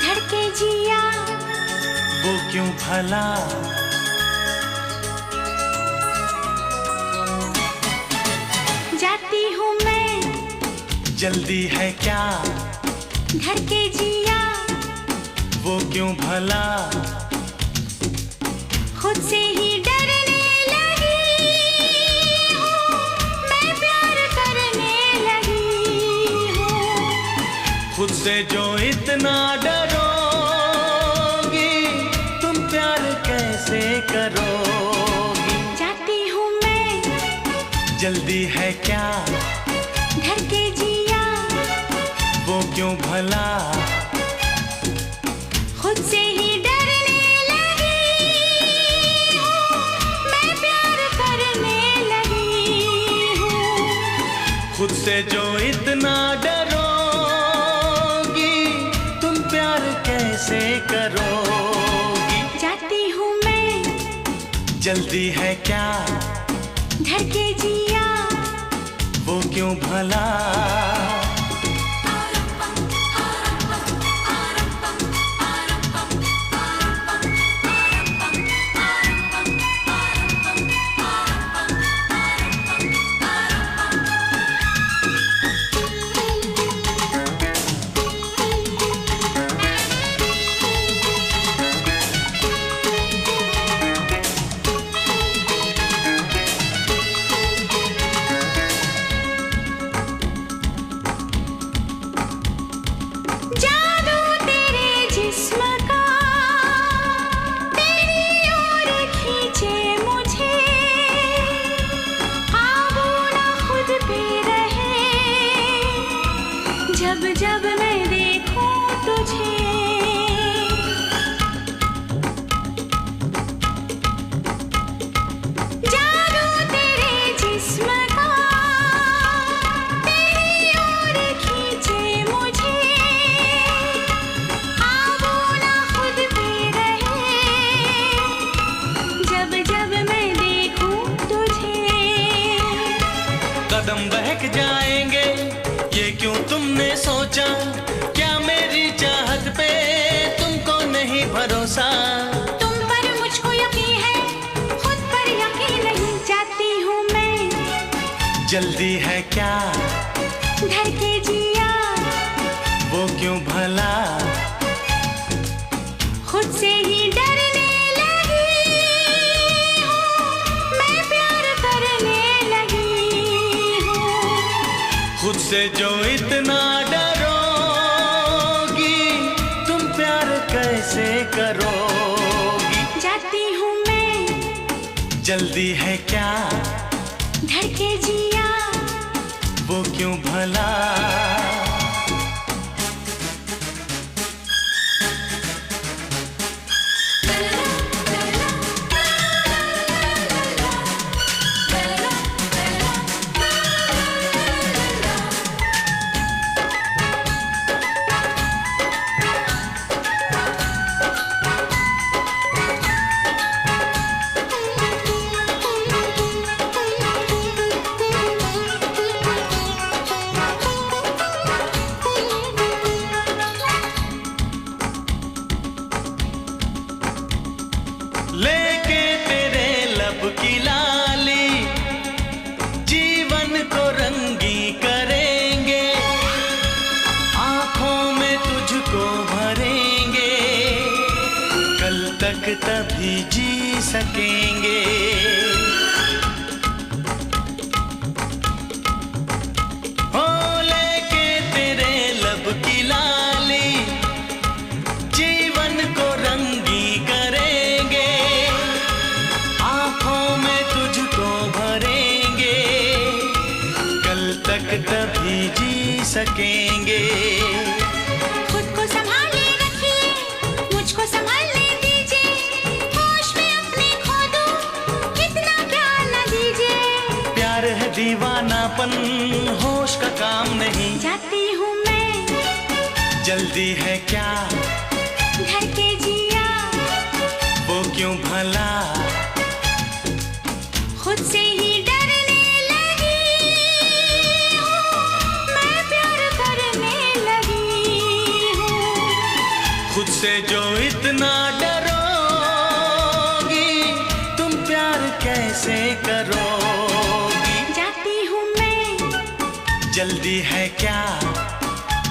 धड़के जिया वो क्यों भला। जाती हूँ मैं, जल्दी है क्या, धड़के जिया वो क्यों भला। खुद से ही डरने लगी हूँ, मैं प्यार करने लगी हूँ। खुद से जो इतना डरोगी, तुम प्यार कैसे करोगी। जाती हूँ मैं, जल्दी है क्या, धड़के जिया वो क्यों भला। खुद से ही डरने लगी हूँ, मैं प्यार करने लगी हूँ। खुद से जो इतना डरोगी, तुम प्यार कैसे करोगी। जाती हूँ मैं, जल्दी है क्या, धड़के जिया वो क्यों भला। जादू तेरे जिस्म का तेरी ओर खींचे मुझे, काबू ना खुद पे रहे जब जब मैं देखूं तुझे। जादू तेरे जिस्म का तेरी ओर खींचे मुझे, काबू ना खुद पे रहे जब जब मैं देखूं तुझे। कदम बहक जाएंगे ये क्यों तुमने सोचा, क्या मेरी चाहत पे तुमको नहीं भरोसा। तुम पर मुझको यकीन है, खुद पर यकीन नहीं। जाती हूँ मैं, जल्दी है क्या, धड़के जिया वो क्यों भला। खुद से ही डरने लगी हूँ, मैं प्यार करने लगी हूँ। खुद से जो इतना डरोगी, तुम प्यार कैसे करोगी। जाती हूँ मैं, जल्दी है क्या, धड़के जिया वो क्यों भला। लेके तेरे लब की लाली, जीवन को रंगी करेंगे, आंखों में तुझको भरेंगे, कल तक तभी जी सकेंगे। हो लेके तेरे लब की लाली, जीवन को रंगी करेंगे, आंखों में तुझको भरेंगे, कल तक तभी जी सकेंगे। खुद को संभाले रखिए, मुझको संभालने दीजिए, होश में अपने खो दूं, इतना प्यार न दीजिए। प्यार है दीवानापन, होश का काम नहीं। जाती हूँ मैं, जल्दी है क्या, धड़के जिया वो क्यों भला। खुद से ही डरने लगी हूँ, मैं प्यार करने लगी हूँ। इतना डरोगी, तुम प्यार कैसे करोगी? जाती हूँ मैं, जल्दी है क्या?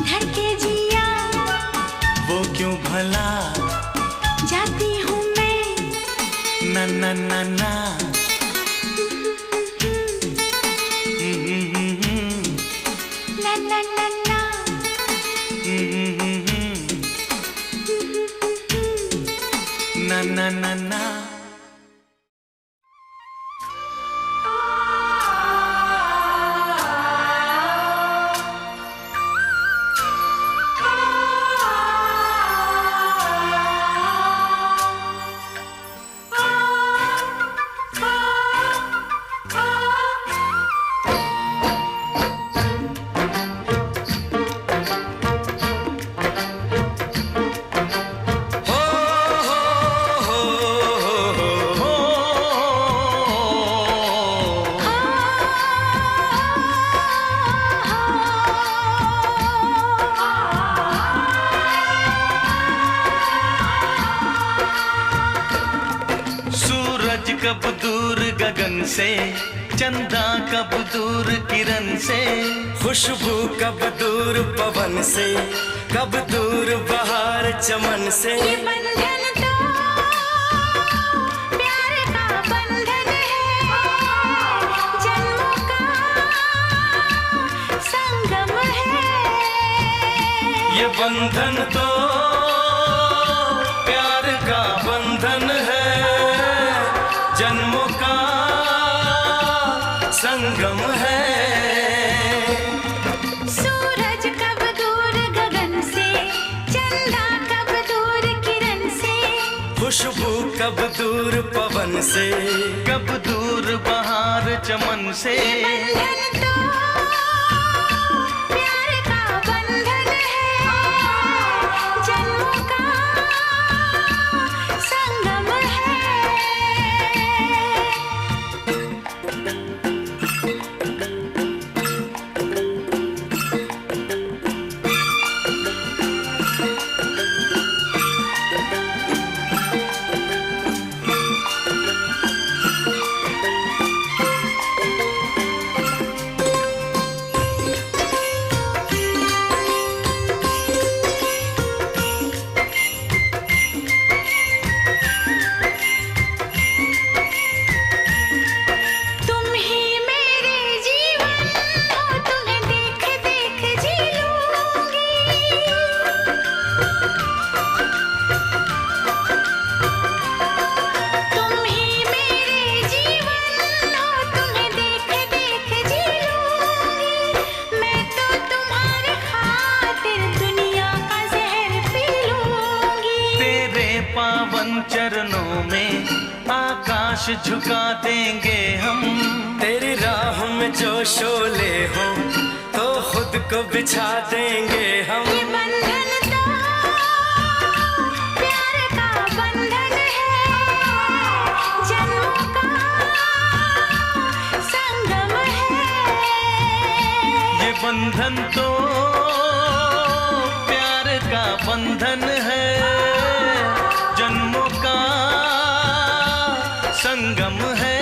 धड़के जिया, वो क्यों भला? जाती हूँ मैं, ना ना ना ना। ना ना ना ना। ना ना ना ना। कब दूर गगन से, चंदा कब दूर किरण से, खुशबू कब दूर पवन से, कब दूर बहार चमन से। ये बंधन तो प्यार का बंधन है, जन्मों का संगम है। ये बंधन तो प्यार का बंधन है, जन्मों का संगम है। सूरज कब दूर गगन से, चंदा कब दूर किरण से, खुशबू कब दूर पवन से, कब दूर बहार चमन से। बंधन तो प्यार का बंधन है, जन्मों का संगम है। चरणों में आकाश झुका देंगे हम। तेरी राह में जो शोले हो तो खुद को बिछा देंगे हम। ये बंधन तो प्यार का बंधन है, जन्मों का संगम है। ये बंधन तो प्यार का बंधन है, जन्मों का संगम है।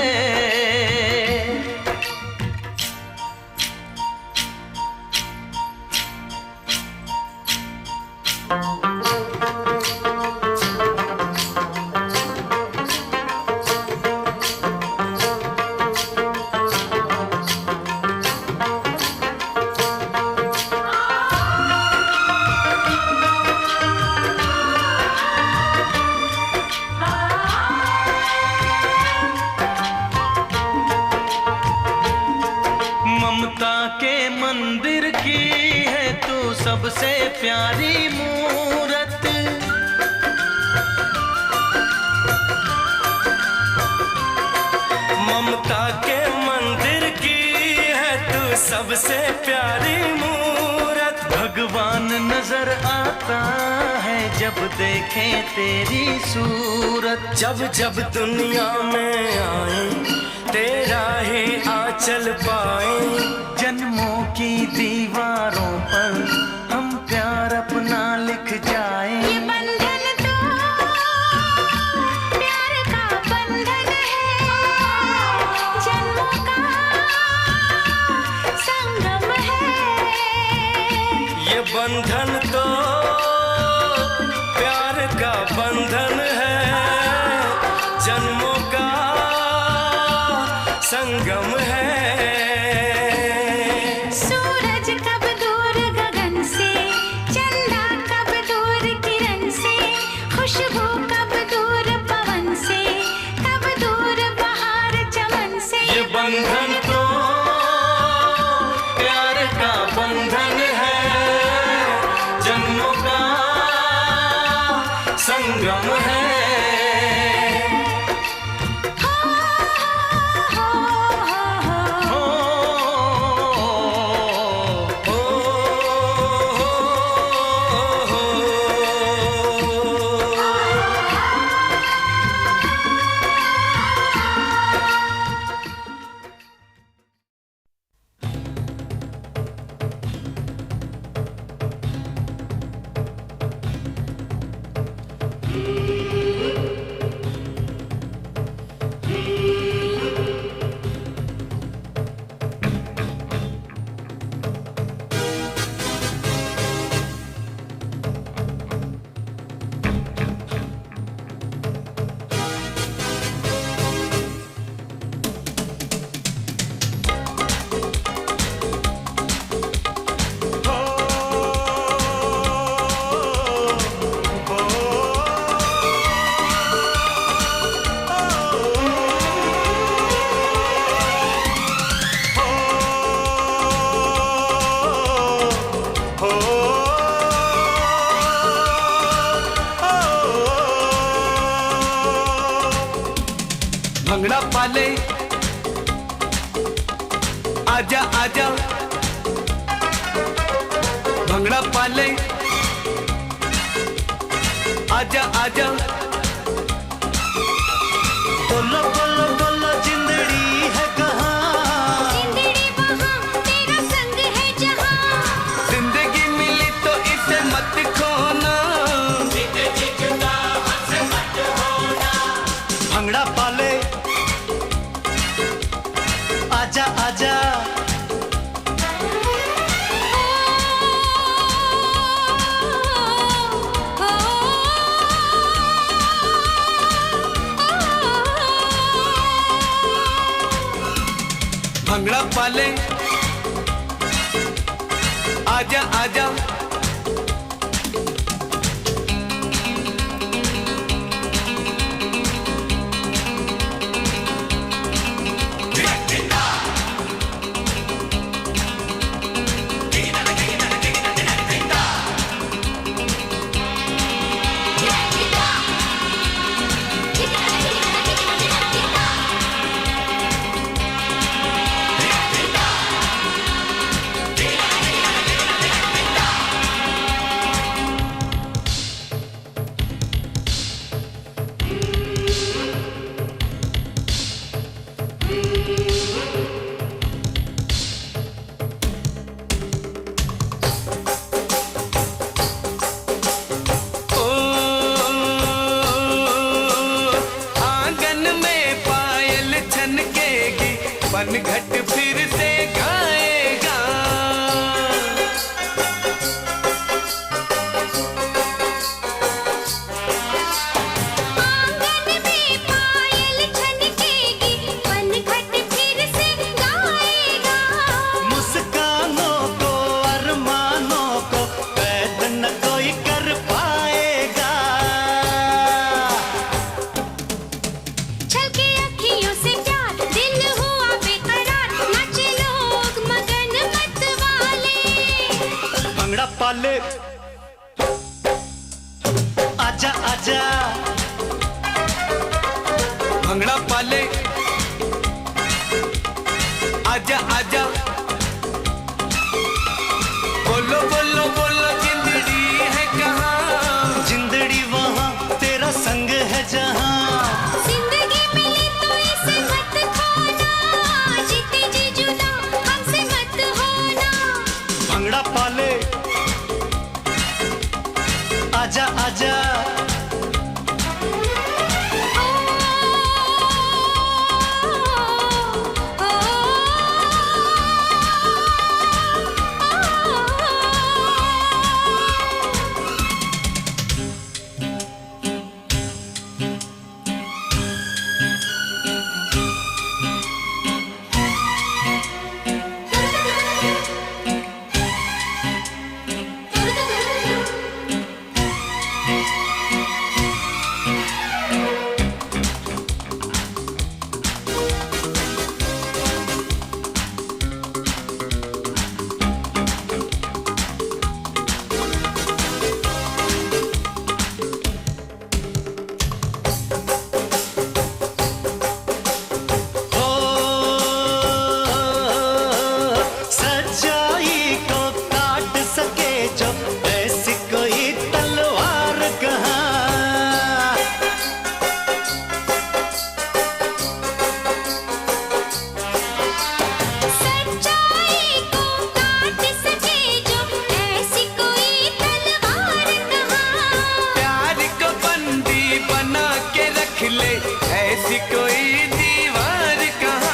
ममता के मंदिर की है तू सबसे प्यारी मूरत। ममता के मंदिर की है तू सबसे प्यारी मूरत। भगवान नजर आता है जब देखे तेरी सूरत। जब जब दुनिया में आए तेरा ही आंचल पाए। जन्मों की दीवारों पर हम प्यार अपना लिख जाए। ये बंधन तो संगम है। भंगड़ा पाले आजा आजा, भंगड़ा पाले आजा आजा। बोलो बोलो बोलो जिंदड़ी है कहाँ? जिंदड़ी वहाँ तेरा संग है जहाँ। जिंदगी मिली तो इसे मत खोना, भंगड़ा पाले आजा आजा। भंगड़ा पाले आजा आजा। घट फिर से गाएगा, आंगन में पायल छनकेगी, पनघट फिर से गाएगा। मुस्कानों को अरमानों को कैद न कोई कर पाएगा। छलके अखियों से प्यार, दिल हुआ बेकरार, नाचे लोग मगन मत वाले। भंगड़ा पाले आजा आजा, भंगड़ा पाले आजा आजा। बोलो बोलो बोलो जिंदड़ी है कहाँ? जिंदड़ी वहाँ तेरा संग है जहाँ। जिंदगी मिली तो इसे मत खोना, जीते जी जुदा हमसे मत होना। भंगड़ा पाले आजा आजा। खिले, ऐसी कोई दीवार कहाँ।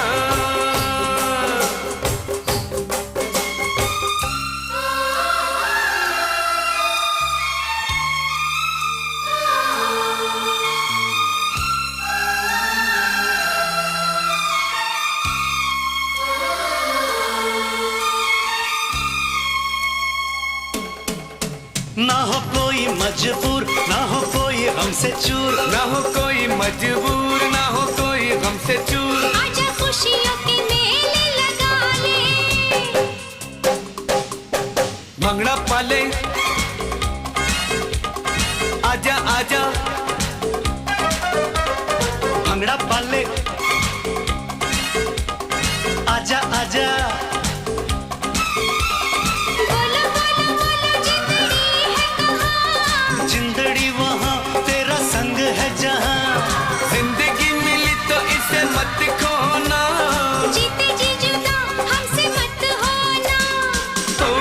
ना हो कोई मजबूर, ना हो कोई हमसे चूर, ना हो कोई मजबूर, ना हो कोई गम से चूर। आजा खुशियों के मेले लगा ले, भंगड़ा पाले, आजा आजा, भंगड़ा पाले, आजा आजा। बोलो बोलो बोलो जिंदड़ी है कहाँ, जिंदड़ी वहाँ, तेरा संग है जहाँ। जिंदगी मिली तो इसे मत खोना। जीते जी जुदा हमसे मत होना। ओ,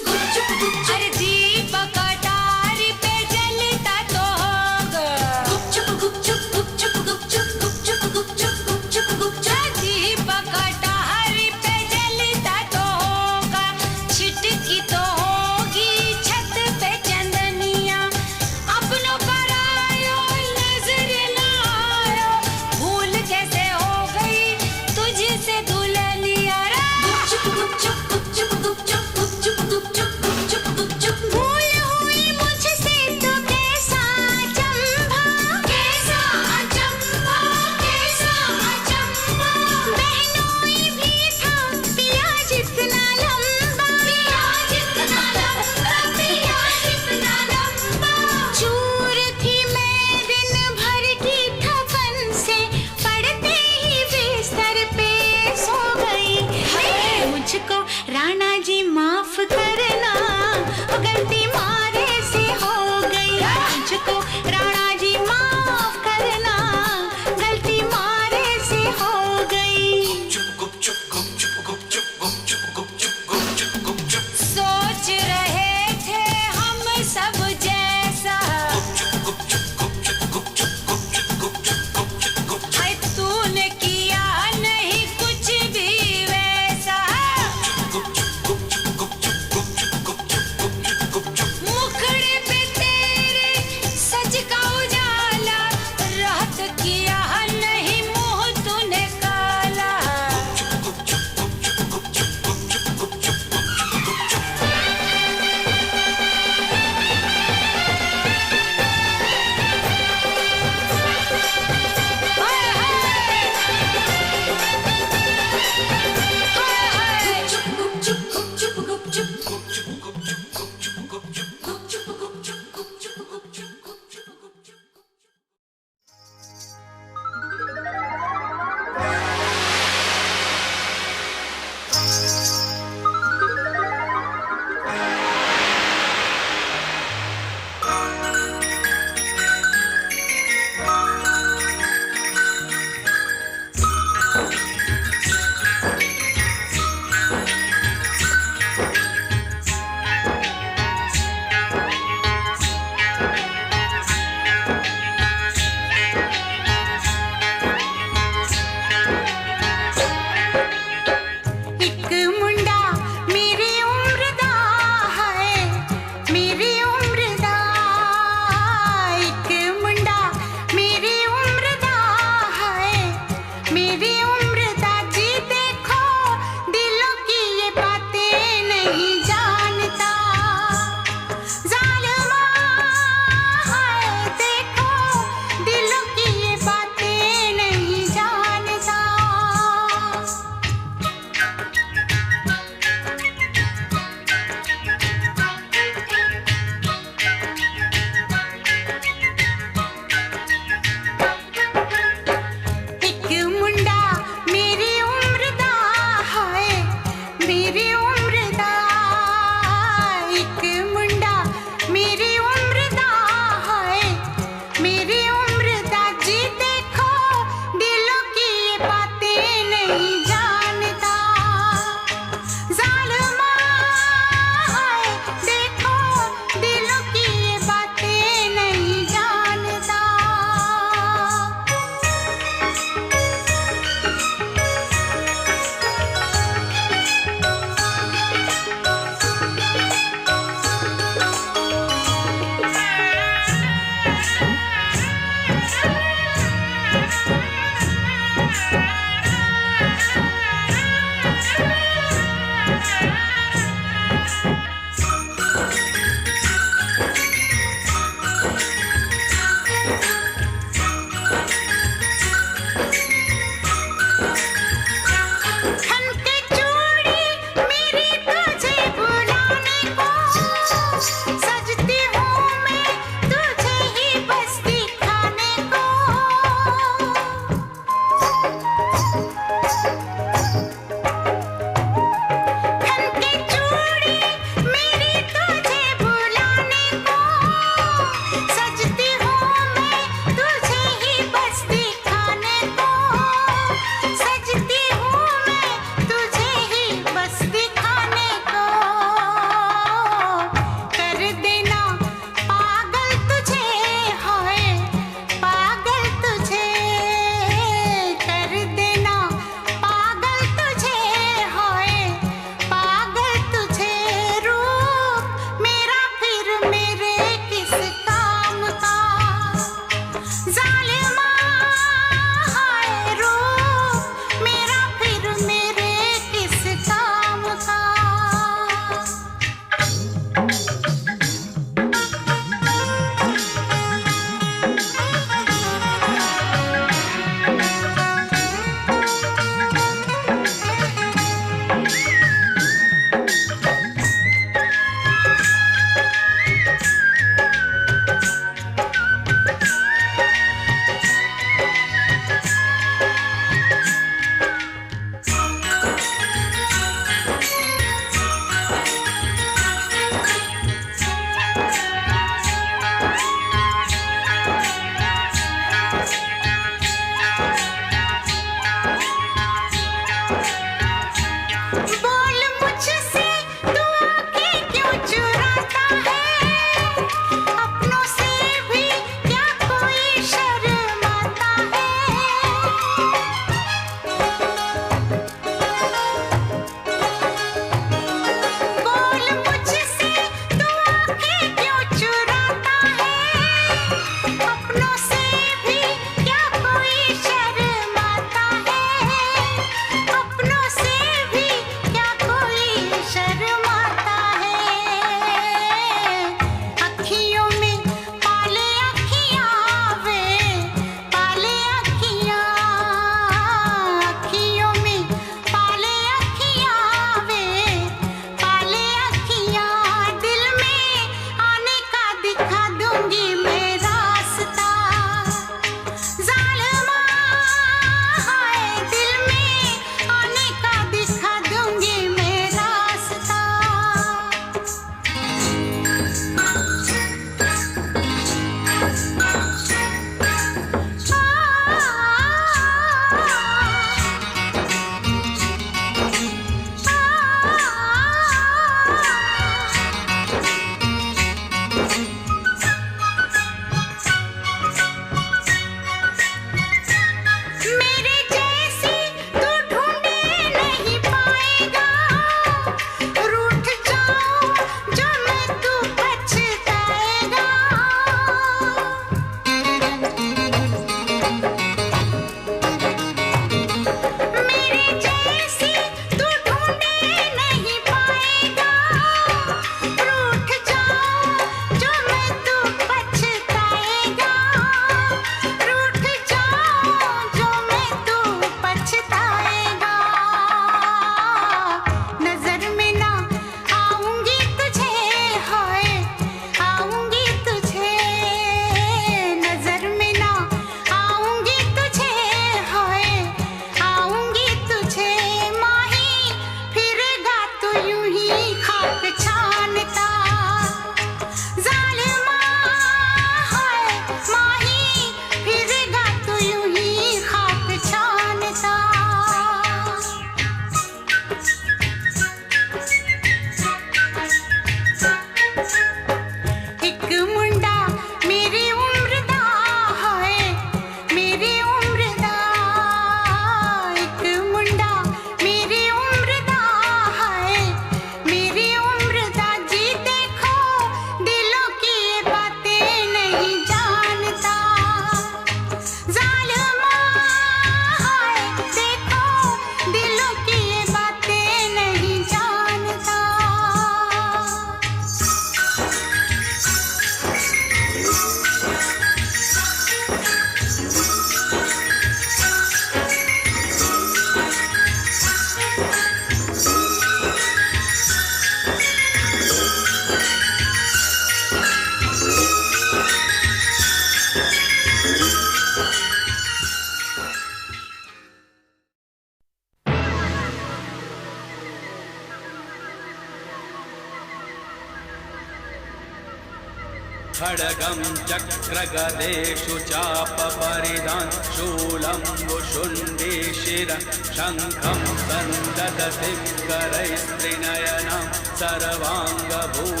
खड्गं चक्रगदेषु चापपरिधान् शूलं वुशुण्डी शिरः शङ्खं सन्ददति करैस्त्रिनयनां सर्वाङ्गभूषावृताम्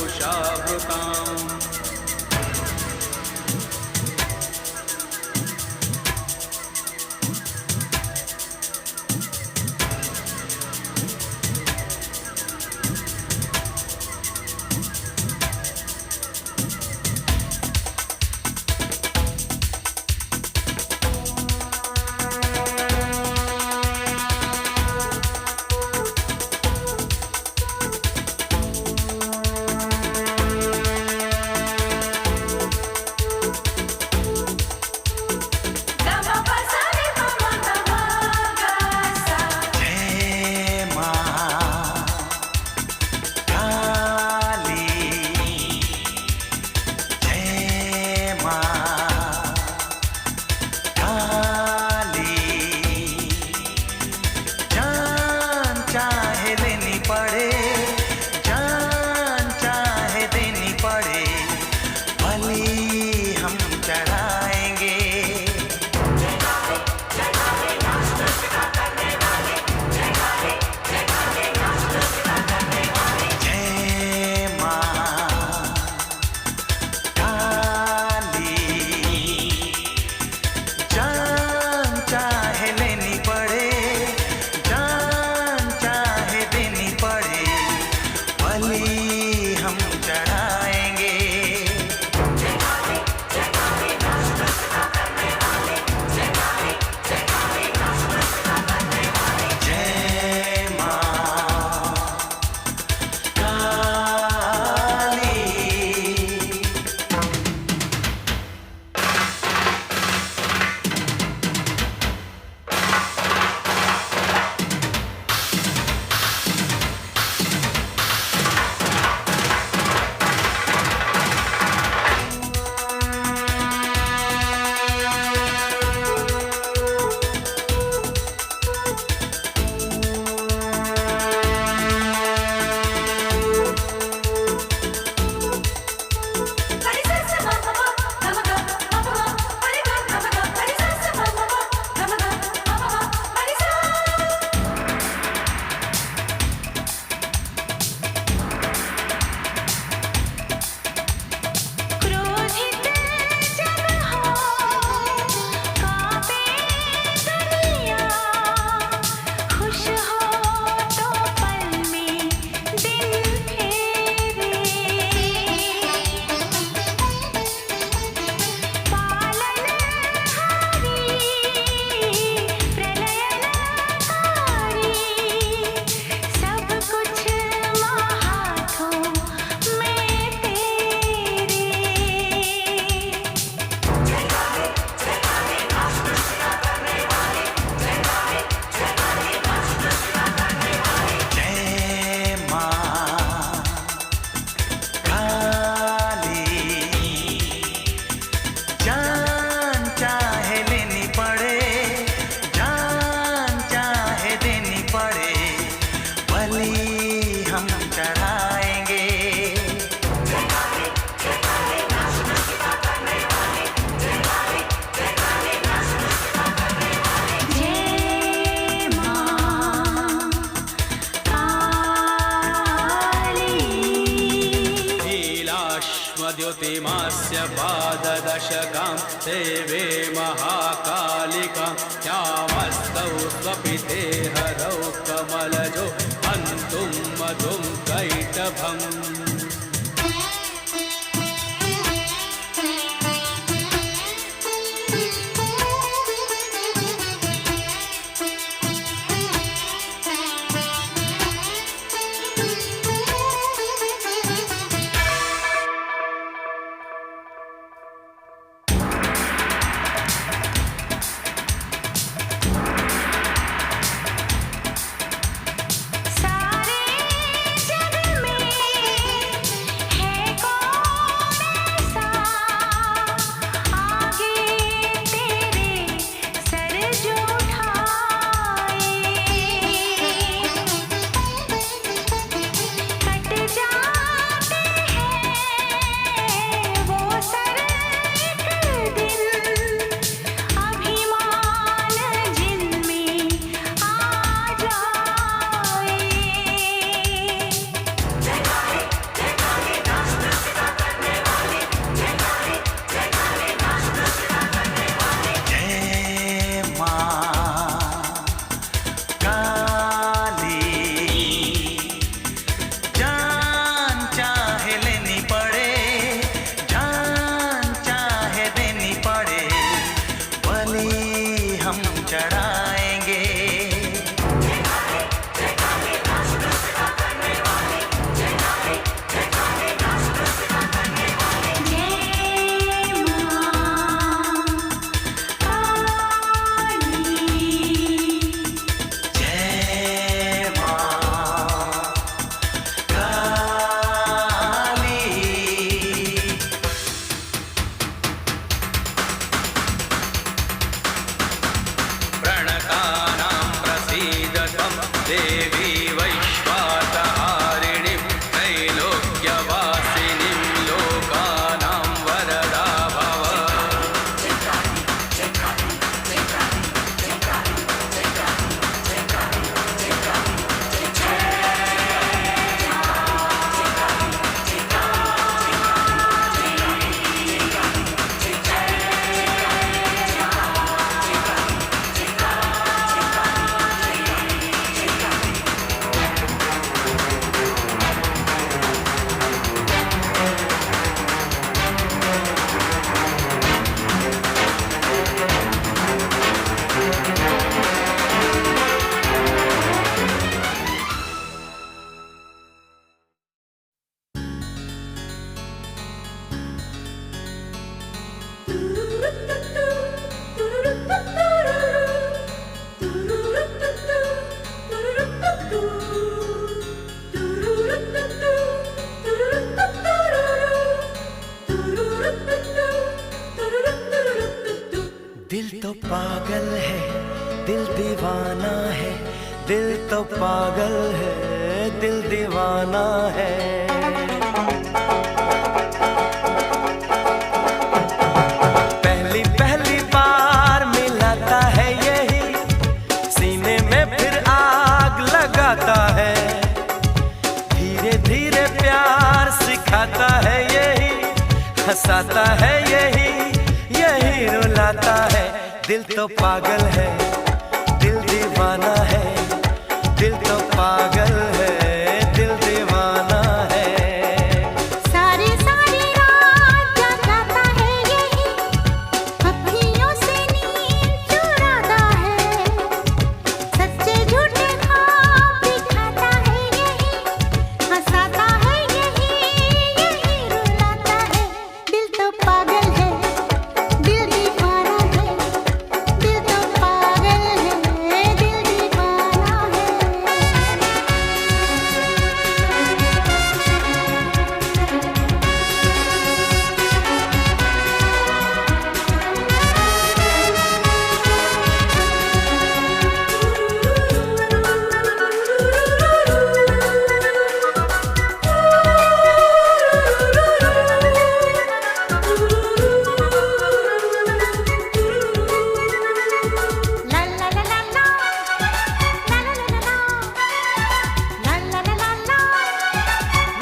द्युतिमास्य पाददशकां सेवे महाकालिकां श्यामस्तौ स्वपिते हरौ कमलजो हन्तुं मधुं कैटभम् सारे जग में दिल तो पागल है, दिल दीवाना है, दिल तो पागल है, दिल दीवाना है। पहली पहली बार मिलाता है यही, सीने में फिर आग लगाता है। धीरे धीरे प्यार सिखाता है यही, हंसाता है यही, यही रुलाता है। दिल तो पागल है, दिल दीवाना है, दिल तो पागल है, दिल दीवाना है। सारी सारी रात जगाता है यही, अखियों से नींद चुराता है। सच्चे झूठे ख्वाब दिखाता है यही, हंसाता है यही, यही रुलाता है। दिल तो पागल है, दिल दीवाना है, दिल तो पागल है, दिल दीवाना है। La la la la la, la la la la la, la la la la la,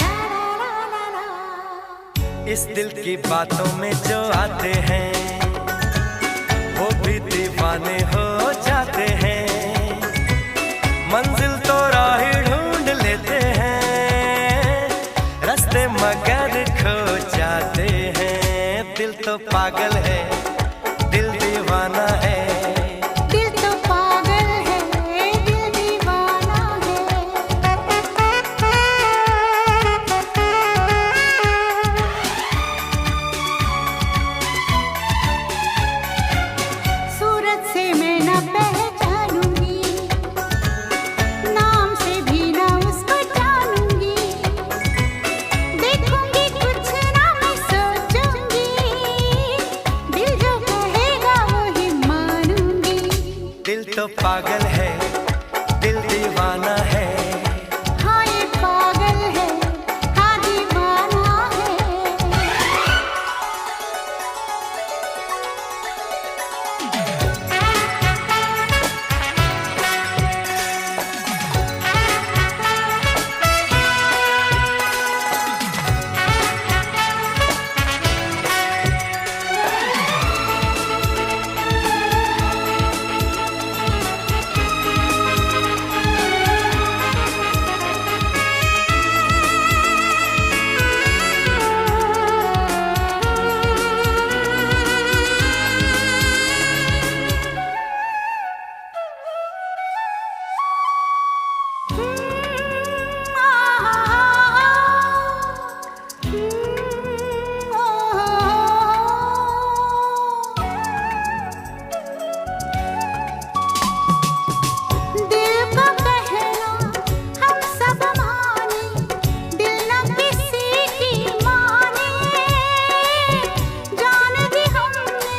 la la la la। इस दिल की बातों में जो आते हैं, वो भी दीवाने हो जाते हैं। मंजिल तो राह ढूंढ लेते हैं, रास्ते मगर खो जाते हैं। दिल तो पागल है, दिल दीवाना है। दिल तो पागल है, दिल दीवाना है। सूरत से मैं न पहचानूंगी, नाम से भी न उसको जानूंगी। देखूंगी कुछ ना मैं सोचूंगी, दिल जो कहेगा वही मानूंगी। दिल तो पागल है, दिल दीवाना है। हाँ ये पागल है, हाँ दीवाना है। दिल का कहना हम सब माने, दिल न किसी की माने। जान दी हमने,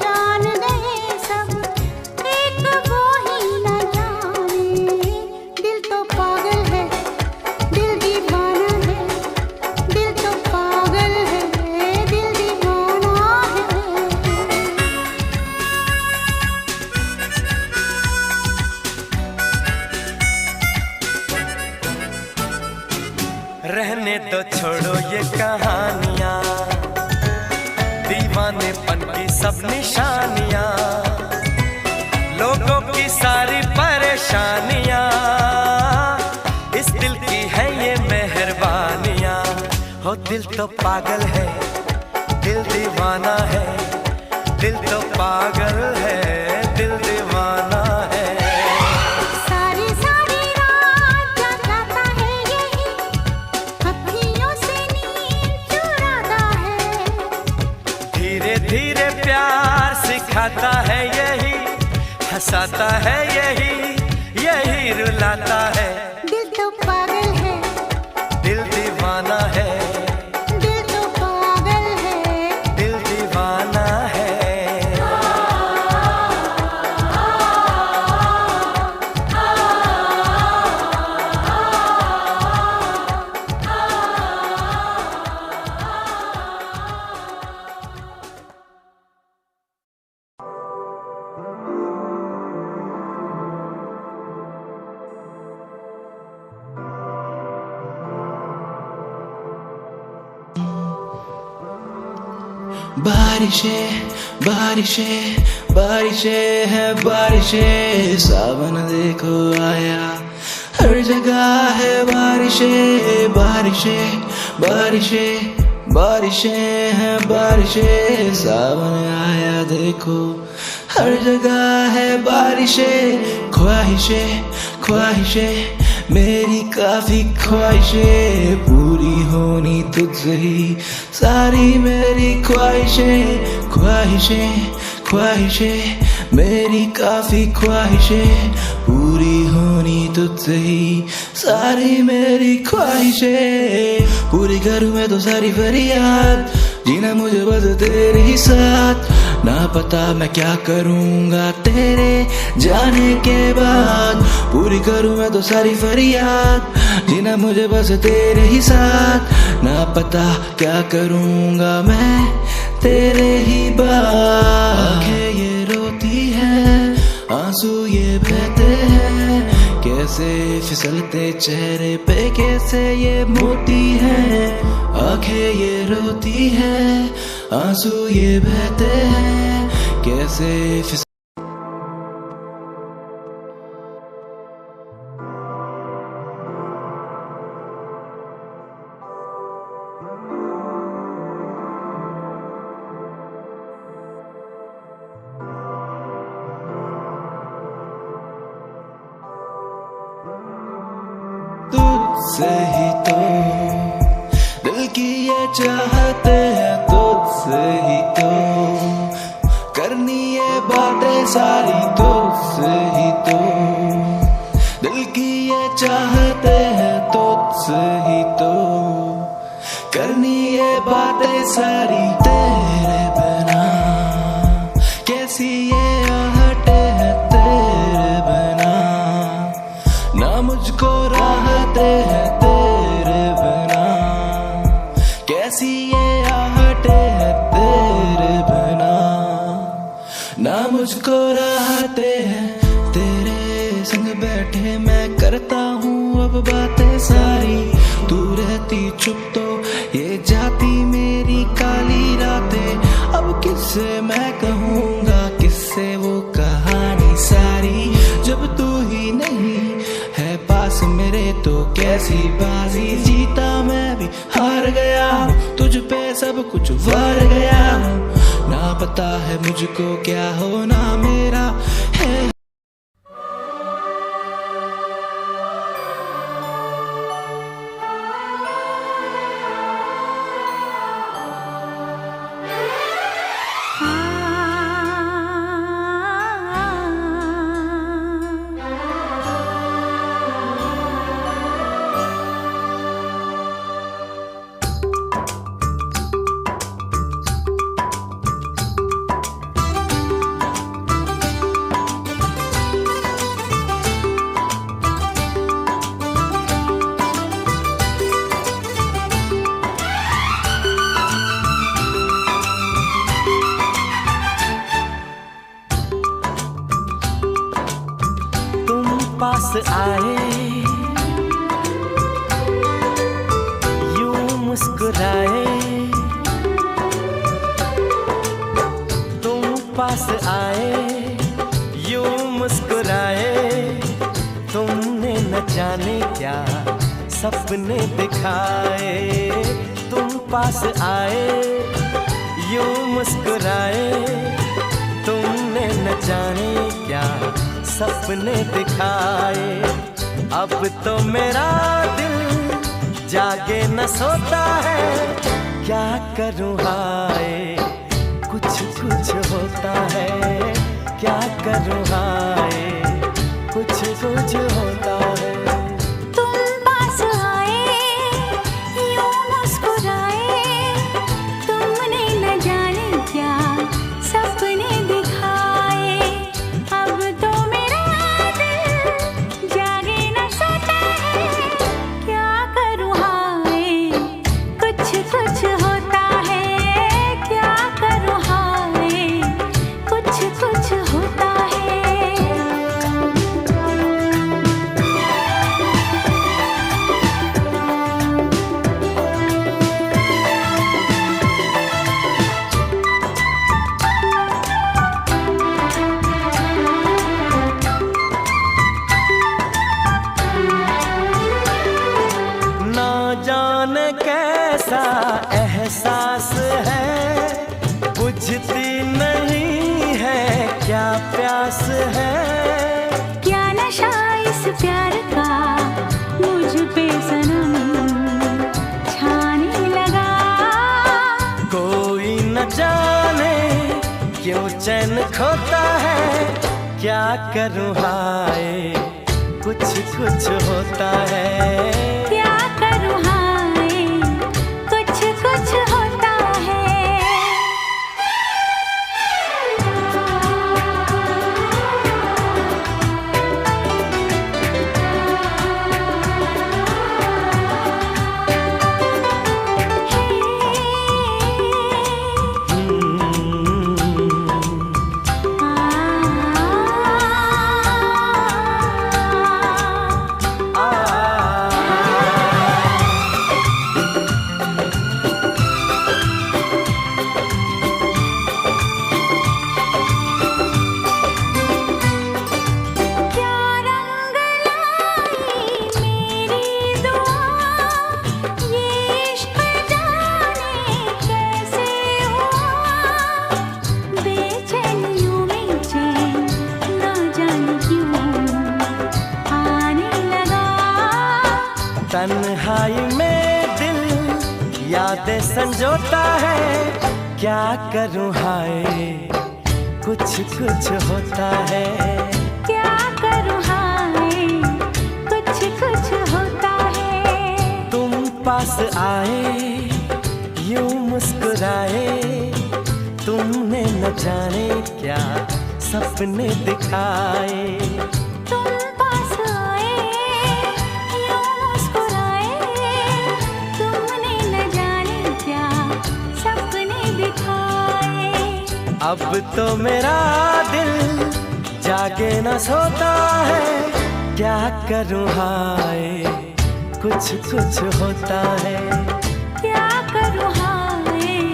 जान गए सब, एक वो ही न जाने। दिल तो पागल है, दिल दीवाना है, दिल तो पागल है, दिल दीवाना है। रहने दो छोड़ो ये कहानियां, दीवानेपन की सब निशानियां, लोगों की सारी परेशानियां, इस दिल की है ये मेहरबानियां। हो दिल तो पागल है, दिल दीवाना है, दिल तो पागल है, दिल दीवाना है। सारी सारी रात जगाता है यही, अखियों से नींद चुराता है। धीरे धीरे प्यार सिखाता है यही, हंसाता है यही रुलाता है। दिल तो पागल है, दिल दीवाना है, दिल तो पागल है, दिल दीवाना है। बारिशें बारिशें बारिशें है बारिशें, सावन देखो आया, हर जगह है बारिशें बारिशें बारिशें बारिशें है बारिशें, सावन आया देखो, हर जगह है बारिशें। ख्वाहिशें ख्वाहिशें मेरी काफी ख्वाहिशें, पूरी होनी तुझसे ही सारी मेरी ख्वाहिशें। ख्वाहिशें ख्वाहिशें मेरी काफी ख्वाहिशें, पूरी होनी तुझसे ही सारी मेरी ख्वाहिशें। पूरी करूँ मैं तो सारी फरियाद, जीना मुझे बस तेरे ही साथ, ना पता मैं क्या करूँगा तेरे जाने के बाद। पूरी करूँ मैं तो सारी फरियाद, जीना मुझे बस तेरे ही साथ, ना पता क्या करूँगा मैं तेरे ही बाद। आँखें ये रोती है, आंसू ये बहते हैं, कैसे फिसलते चेहरे पे कैसे ये मोती है। आँखें ये रोती है, आंसू ये बहते हैं, कैसे फिसल तुझसे ही तो दिल की ये चाहते हैं, तुझसे ही तो करनी ये बातें सारी, तुझसे ही तो दिल की ये चाहते हैं, तुझसे ही तो करनी ये बातें सारी। तेरे बिना कैसी ये आहटें हैं, तेरे बिना ना मुझको राहते हैं, तेरे बिना कैसी ये आहटें हैं, तेरे बिना ना मुझको राहते हैं। तेरे संग बैठे मैं करता हूँ अब बातें सारी, तू रहती चुप तो ये जाती मेरी काली रातें। अब किससे मैं कहूँगा, किससे वो कहानी सारी, जब तू ही नहीं है पास मेरे तो कैसी बाजी। जीता मैं भी हार गया, तुझ पे सब कुछ वार गया, ना पता है मुझको क्या होना मेरा है। पास आए यूं मुस्कुराए, तुम पास आए यूं मुस्कुराए, तुमने न जाने क्या सपने दिखाए। तुम पास आए यूं मुस्कुराए, तुमने न जाने क्या सपने दिखाए। अब तो मेरा दिल जागे न सोता है, क्या करूँ हाय कुछ बुझती नहीं है क्या प्यास है, क्या नशा इस प्यार का मुझ पे सनम छाने लगा। कोई न जाने क्यों चैन खोता है, क्या करूँ हाय कुछ कुछ होता है। क्या करूँ हाय कुछ कुछ होता है। तन्हाई में दिल यादें संजोता है, क्या करूँ हाय कुछ कुछ होता है। क्या करूँ हाय कुछ कुछ होता है। तुम पास आए यूं मुस्कुराए, तुमने न जाने क्या सपने दिखाए। तुम पास आए यूं मुस्कुराए, तुमने न जाने क्या सपने दिखाए। अब तो मेरा दिल जागे न सोता है, क्या करूँ हाय कुछ कुछ होता है। क्या करूँ हाय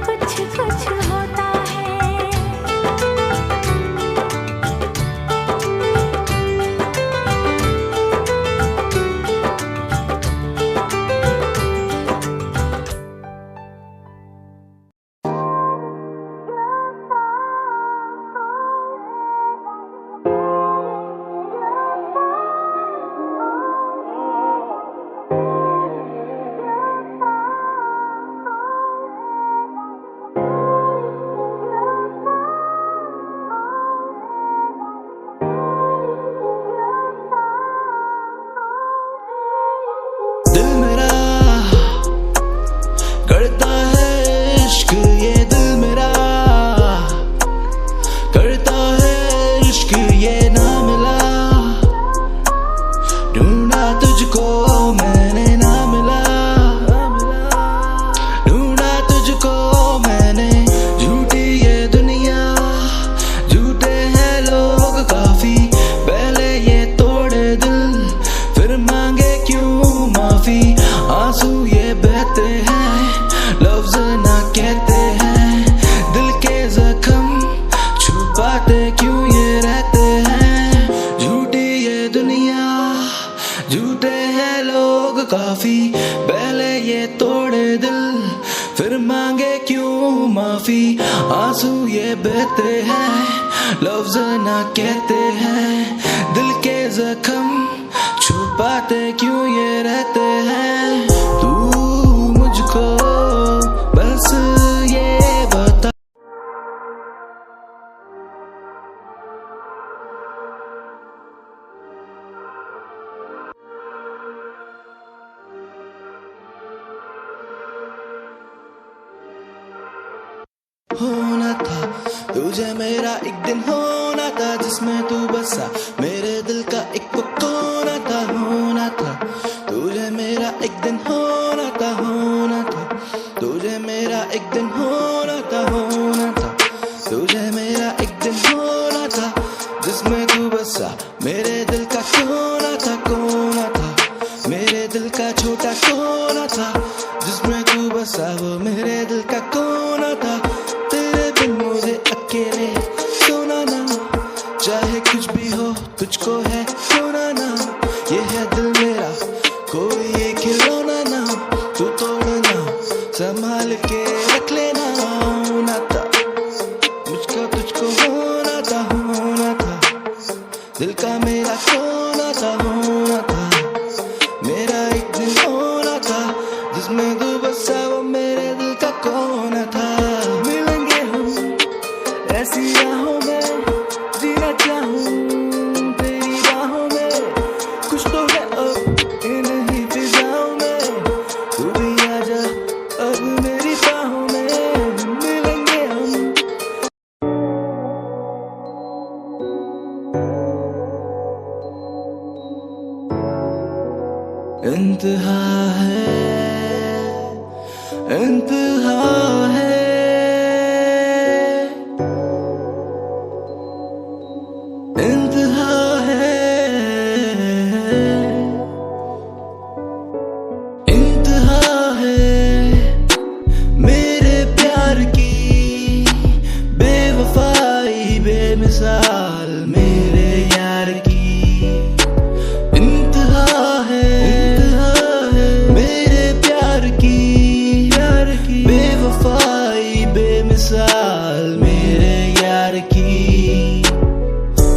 कुछ कुछ होता है। दिल मेरा करता है इश्क, ये दिल मेरा करता है इश्क, ये ना मिला ढूंढा तुझको मैंने ना मिला, ढूंढा तुझको मैंने। झूठी ये दुनिया झूठे हैं लोग काफी, पहले ये तोड़े दिल फिर मांगे क्यों माफी। आंसू ये बहते हैं लफ्ज ना कहते हैं, दिल के जख्म छुपाते क्यों ये रहते हैं। झूठी ये दुनिया झूठे हैं लोग काफी, पहले ये तोड़े दिल फिर मांगे क्यों माफी। आंसू ये बहते हैं लफ्ज ना कहते हैं, दिल के जख्म छुपाते क्यों ये रहते हैं। तू मुझको बस ये बता। होना था तुझे मेरा एक दिन, होना था जिसमें तू बसा मेरे दिल का एक कोना था। होना था तुझे मेरा एक दिन, होना था, होना था तुझे मेरा एक दिन, होना था, होना था तुझे मेरा एक दिन, होना था जिसमें तू बसा मेरे दिल का कोना था। कोना था मेरे दिल का छोटा कोना था, जिसमें तू बसा वो मेरे दिल का कोना था। तेरे बिन मुझे अकेले सोना ना, चाहे कुछ भी हो तुझको है खोना ना। ये है दिल मेरा कोई ये खिलौना ना, तू तोड़ना संभाल के रख ले दिल का मेरा होना था मेरा एक दिन होना था जिसमें तू बसा वो मेरे दिल का कोना था। मिलेंगे हम ऐसी राहों में जीना चाहूं तेरी राहों में कुछ तो है अब इन ही फिजाओं में तू भी आजा अब मेरी बाहों में। मिलेंगे हम इंतहा है इंतहा है इंतहा है इंतहा है मेरे प्यार की बेवफाई बेमिसाल मेरे यार की। इंतहा है मेरे प्यार की बेवफाई बेमिसाल मेरे यार की।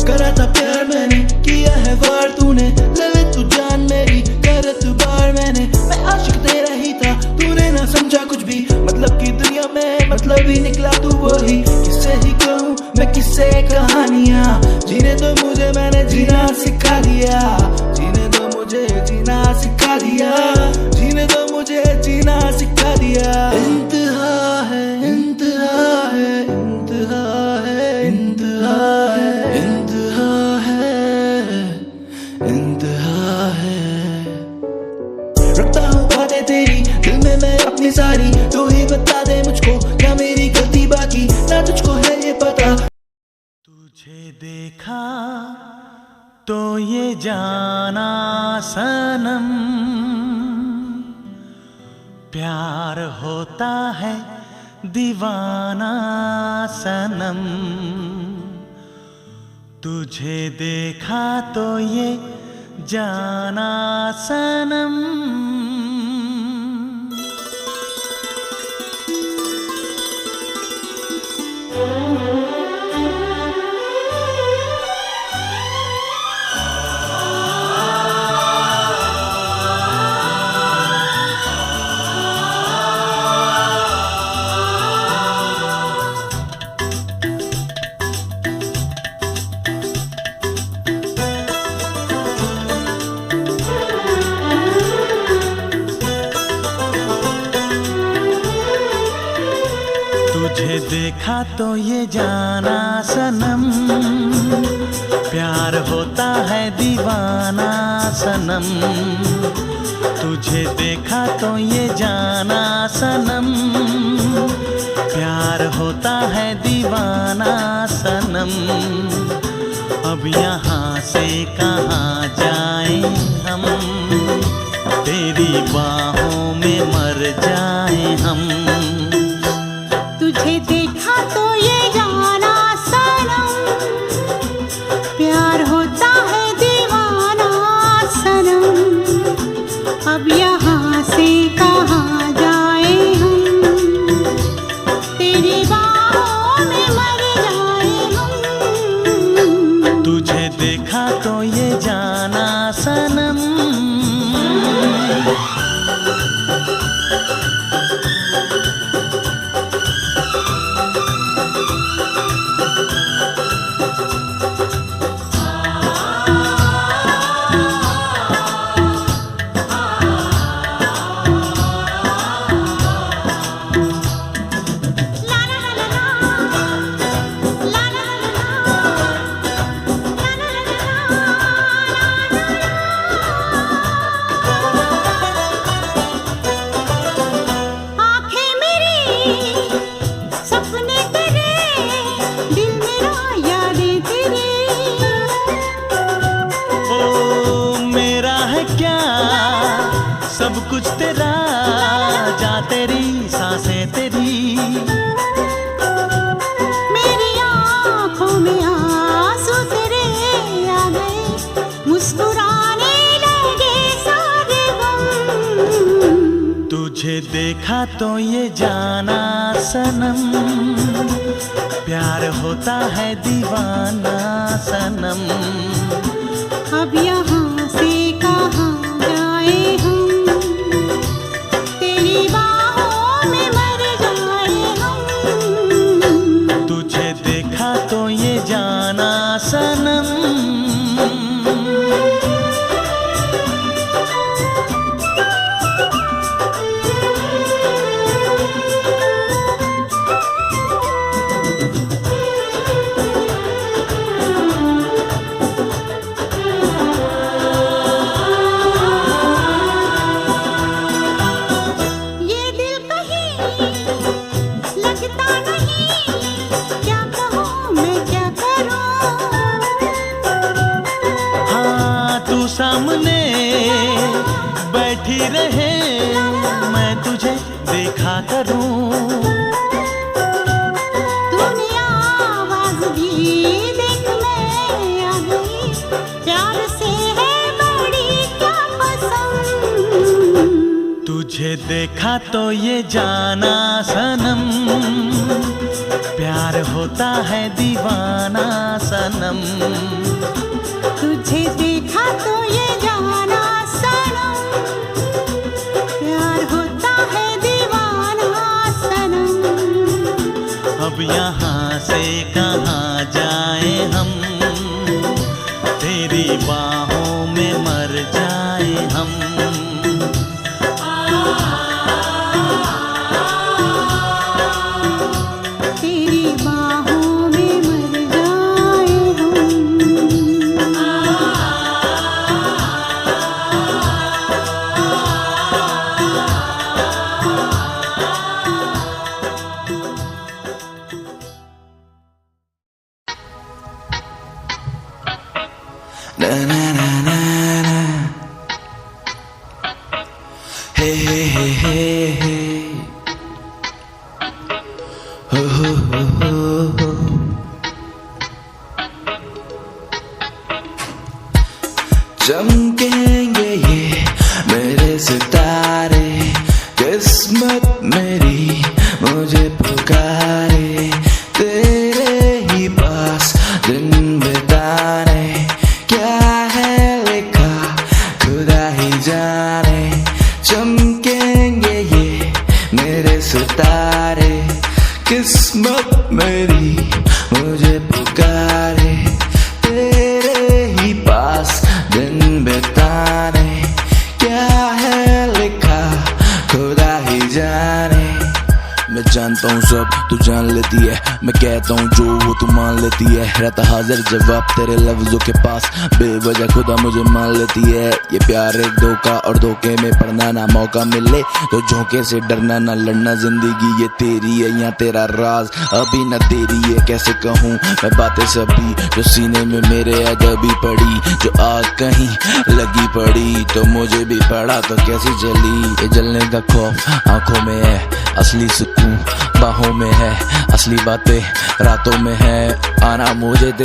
करा था प्यार मैंने किया है वार तूने ले ले तू जान मेरी कर एतबार मैंने मैं आशिक तेरा ही था तूने ना समझा कुछ भी मतलब की दुनिया में मतलब ही निकला तू वही। किससे ही कहूँ मैं किससे कहानियाँ जीने दो मुझे मैंने जीना सिखा दिया जीने दो मुझे जीना सिखा दिया जीने दो मुझे जीना सिखा दिया। इंतहा है इंतहा है इंतहा है इंतहा है इंतहा है इंतहा है। रखता हूँ बातें तेरी दिल में मैं अपनी सारी तू ही बता दे मुझको क्या मेरी गलती बाकी ना तुझको है ये पता। तुझे देखा तो ये जाना सनम प्यार होता है दीवाना सनम। तुझे देखा तो ये जाना सनम। तुझे देखा तो ये जाना सनम प्यार होता है दीवाना सनम। तुझे देखा तो ये जाना सनम प्यार होता है दीवाना सनम। अब यहाँ से कहाँ जाएं हम तेरी बाहों में मर जाएं हम। तुझे देखा तो ये जाना सनम प्यार होता है दीवाना सनम। अब यहाँ से कहाँ जाए हम तेरी बाहों में मर जाए हम। तुझे देखा तो ये जाना सनम। सब कुछ तेरा जा तेरी सांसें तेरी। मेरी आँखों में आंसू तेरे आ गए मुस्कुराने लगे सारे गम। तुझे देखा तो ये जाना सनम प्यार होता है दीवाना सनम। अब यहाँ से कहाँ जाए हम, तेरी बाहों में मर जाए हम। तुझे देखा तो ये जाना सनम। सामने बैठी रहे मैं तुझे देखा करूं। तूने आवाज दी देख मैं आ गई, प्यार से है बड़ी क्या पसंद। तुझे देखा तो ये जाना सनम, प्यार होता है दीवाना सनम। तुझे देखा तो ये जाना सनम, प्यार होता है दीवाना सनम। अब यहाँ से कहाँ जाए हम, तेरी बाहों में मर जाए हम। तेरी बाहों में मर जाए Na na na na na. Hey hey hey hey hey. Ho ho ho ho ho. चमकेंगे ये मेरे सितारे, किस्मत मेरी मुझे पुकारे, तेरे ही पास दिन बिताने, क्या है लिखा खुदा ही जाने। चमकेंगे ये मेरे सितारे, किस्मत मेरी मुझे पुकारे, तेरे ही पास दिन बिताने, क्या है लिखा खुदा ही जाने। मैं जानता हूँ सब तू जान लेती है, मैं कहता हूँ जो वो तू मान लेती है। रहता हाजिर जवाब तेरे लफ्जों के पास, बेवजह खुदा मुझे मान लेती है। ये प्यार एक धोखा और धोखे में पड़ना, ना मौका मिले तो झोंके से डरना, ना लड़ना। जिंदगी ये तेरी है या तेरा राज अभी न तेरी है, कैसे कहूँ मैं बातें सभी जो सीने में मेरे अदबी पड़ी। जो आग कहीं लगी पड़ी तो मुझे भी पड़ा तो कैसी जली। ये जलने का खौफ आंखों में है, असली सुकून बाहों में है, असली बातें रातों में है। आना मुझे दे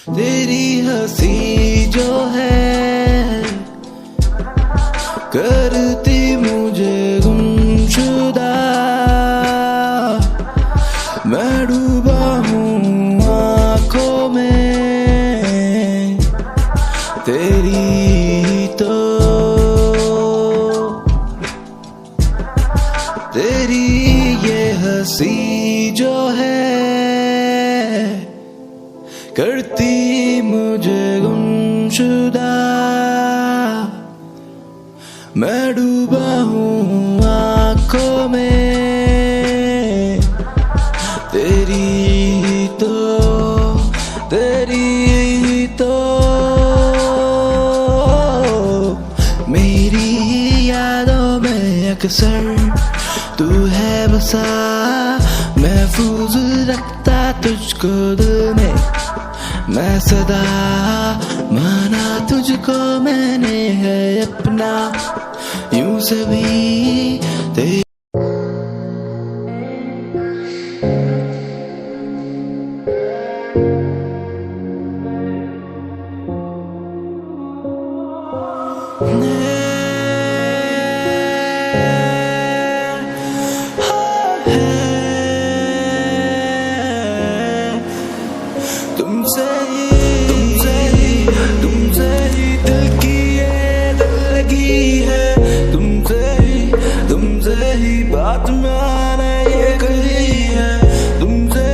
तेरी हंसी जो है करती मुझे गुमशुदा, मैं डूबा हूँ आँखों में तेरी, तो तेरी ये हंसी जो है करती मुझे गुमशुदा, मैं डूबा हूँ आँखों में तेरी, तो तेरी, तो मेरी यादों में अक्सर तू है बसा, महफूज रखता तुझको दिल में मैं सदा माना तुझको मैंने है अपना, यूं सभी तेरे तुमसे ही दिल की ये दिल लगी है, तुमसे ही बात मैंने ये कही है, तुमसे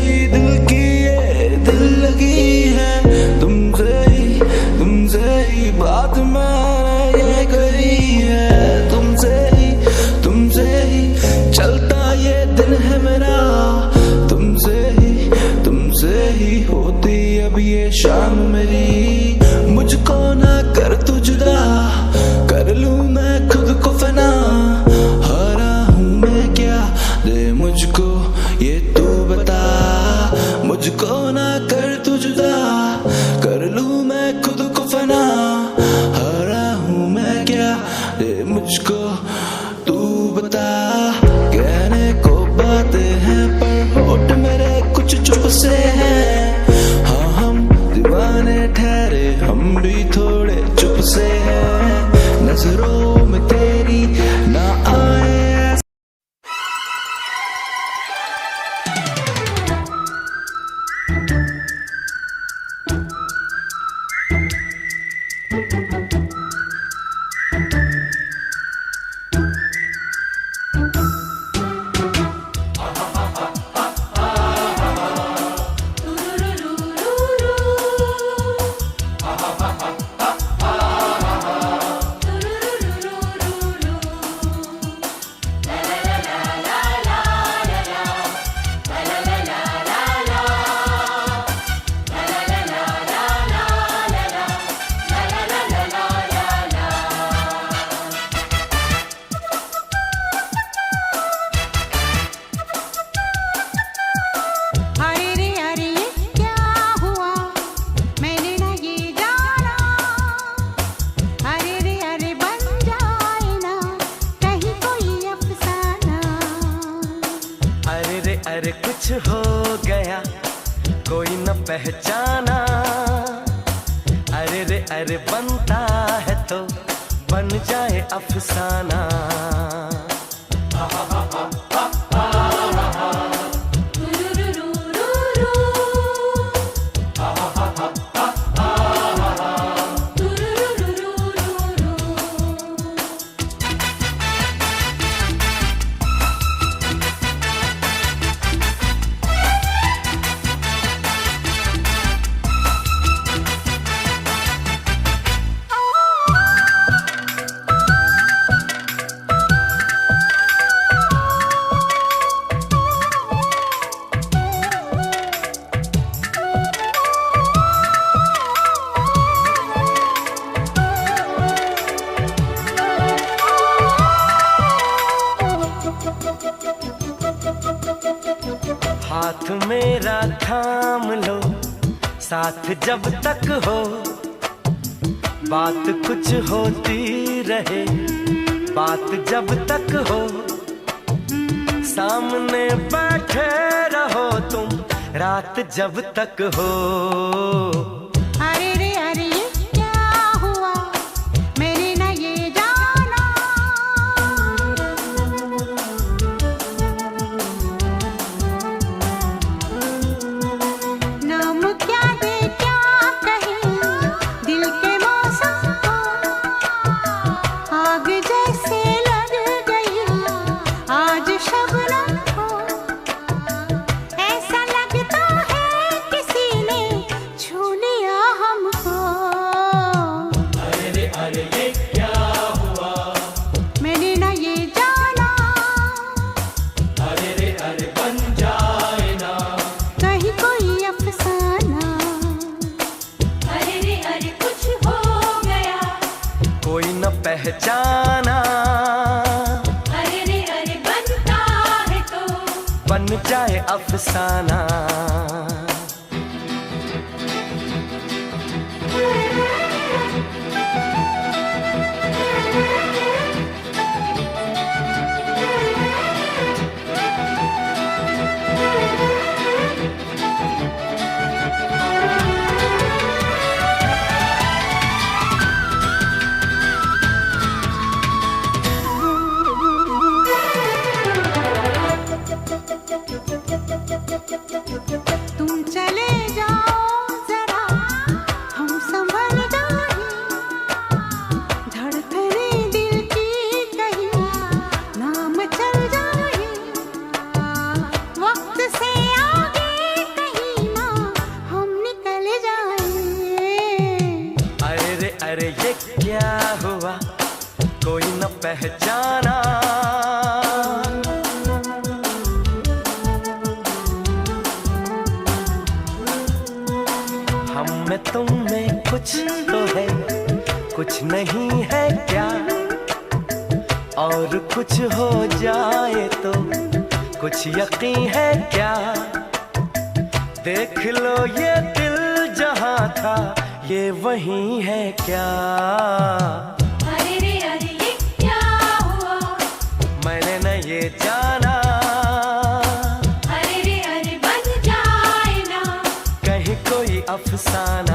ही दिल की ये दिल लगी है, तुमसे ही बात मैंने ये कही है, तुमसे ही चलता ये दिन है मेरा, तुमसे ही होती अब ये शाम मेरी, मुझको ना कर तू जुदा, कर लूं मैं खुद को फना, हारा हूं मैं क्या दे मुझको ये तू बता, मुझको ना कर तू जुदा, कर लूं मैं खुद को फना, हारा हूं मैं क्या दे मुझको तू बता। कहने को बातें हैं पर होठ मेरे कुछ चुप से हैं, हाँ हम दीवाने ठहरे हम भी थोड़े चुप से हैं, नजरों में तेरी ना आए अरे कुछ हो गया कोई न पहचाना, अरे रे अरे बनता है तो बन जाए अफसाना, हाथ मेरा थाम लो साथ जब तक हो, बात कुछ होती रहे बात जब तक हो, सामने बैठे रहो तुम रात जब तक हो। अरे रे अरे ये क्या हुआ मैंने ना ये जाना, नाम क्या दे क्या कहे दिल के मौसम को, आग जैसे लग गई आज शबनम को, ऐसा लगता है किसी ने छू लिया हमको। अरे ये क्या हुआ मैंने ना ये जाना, अरे बन जाए ना कहीं कोई अफसाना, अरे कुछ हो गया, कोई न पहचाना, अरे बनता है तो बन जाए अफसाना। क्या हुआ कोई न पहचाना। हम में तुम में कुछ तो है, कुछ नहीं है क्या, और कुछ हो जाए तो कुछ यकीन है क्या। देख लो ये दिल जहां था ये वही है क्या। अरे रे अरे ये क्या हुआ, मैंने न ये जाना, अरे रे अरे बन जाए ना कहीं कोई अफसाना।